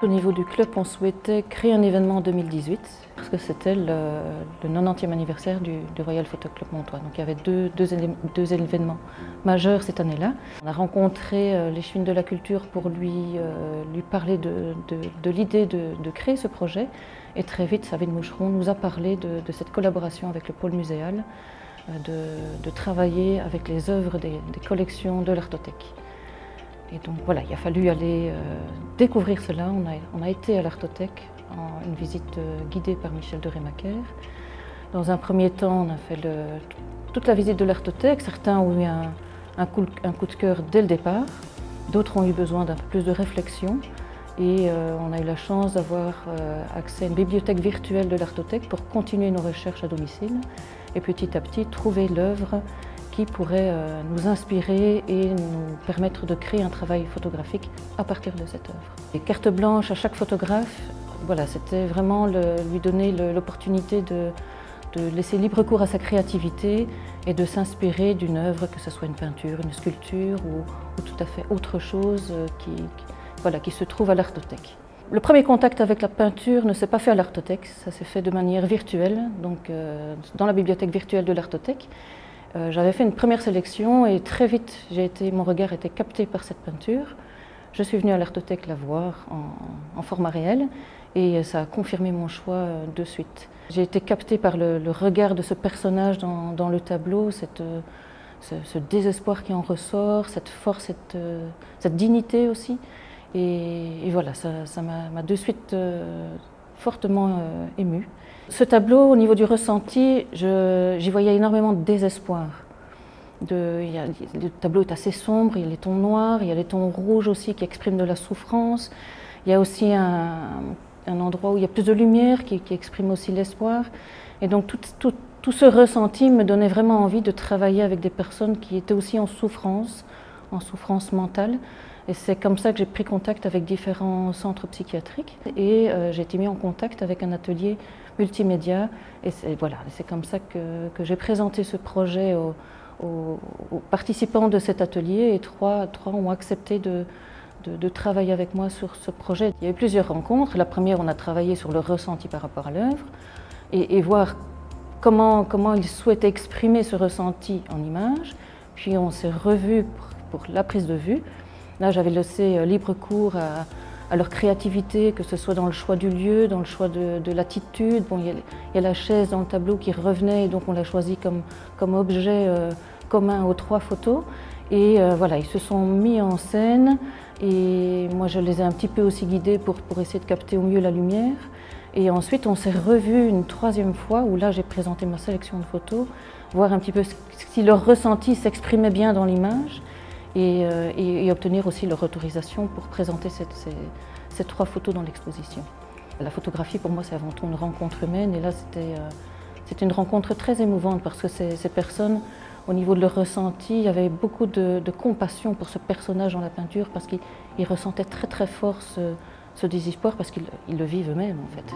Au niveau du club, on souhaitait créer un événement en 2018 parce que c'était le 90e anniversaire du Royal Photo Club Montois. Donc il y avait deux événements majeurs cette année-là. On a rencontré l'échevine de la culture pour lui parler de l'idée de créer ce projet. Et très vite, Sabine Moucheron nous a parlé de cette collaboration avec le pôle muséal, de travailler avec les œuvres des collections de l'Artothèque. Et donc voilà, il a fallu aller découvrir cela. On a été à l'Artothèque en une visite guidée par Michel de Rémaker. Dans un premier temps, on a fait toute la visite de l'Artothèque. Certains ont eu un coup de cœur dès le départ. D'autres ont eu besoin d'un peu plus de réflexion. Et on a eu la chance d'avoir accès à une bibliothèque virtuelle de l'Artothèque pour continuer nos recherches à domicile. Et petit à petit, trouver l'œuvre qui pourrait nous inspirer et nous permettre de créer un travail photographique à partir de cette œuvre. Et carte blanche à chaque photographe, voilà, c'était vraiment lui donner l'opportunité de laisser libre cours à sa créativité et de s'inspirer d'une œuvre, que ce soit une peinture, une sculpture ou tout à fait autre chose qui se trouve à l'Artothèque. Le premier contact avec la peinture ne s'est pas fait à l'Artothèque, ça s'est fait de manière virtuelle, donc dans la bibliothèque virtuelle de l'Artothèque. J'avais fait une première sélection et très vite mon regard était capté par cette peinture. Je suis venue à l'Artothèque la voir en format réel et ça a confirmé mon choix de suite. J'ai été captée par le regard de ce personnage dans le tableau, ce désespoir qui en ressort, cette force, cette dignité aussi. Et voilà, ça m'a de suite fortement émue. Ce tableau, au niveau du ressenti, j'y voyais énormément de désespoir. Le tableau est assez sombre, il y a les tons noirs, il y a les tons rouges aussi qui expriment de la souffrance. Il y a aussi un endroit où il y a plus de lumière qui exprime aussi l'espoir. Et donc tout ce ressenti me donnait vraiment envie de travailler avec des personnes qui étaient aussi en souffrance mentale. Et c'est comme ça que j'ai pris contact avec différents centres psychiatriques et j'ai été mis en contact avec un atelier multimédia. Et c'est comme ça que j'ai présenté ce projet aux participants de cet atelier et trois ont accepté de travailler avec moi sur ce projet. Il y a eu plusieurs rencontres. La première, on a travaillé sur le ressenti par rapport à l'œuvre et voir comment ils souhaitaient exprimer ce ressenti en images. Puis on s'est revus pour la prise de vue. Là, j'avais laissé libre cours à leur créativité, que ce soit dans le choix du lieu, dans le choix de l'attitude. Bon, il y a la chaise dans le tableau qui revenait, et donc on l'a choisi comme objet commun aux trois photos. Et voilà, ils se sont mis en scène et moi je les ai un petit peu aussi guidés pour essayer de capter au mieux la lumière. Et ensuite on s'est revus une troisième fois où là j'ai présenté ma sélection de photos, voir un petit peu si leur ressenti s'exprimait bien dans l'image. Et obtenir aussi leur autorisation pour présenter ces trois photos dans l'exposition. La photographie pour moi c'est avant tout une rencontre humaine et là c'était une rencontre très émouvante parce que ces personnes, au niveau de leur ressenti, il y avait beaucoup de compassion pour ce personnage dans la peinture parce qu'ils ressentaient très très fort ce désespoir parce qu'ils le vivent eux-mêmes en fait.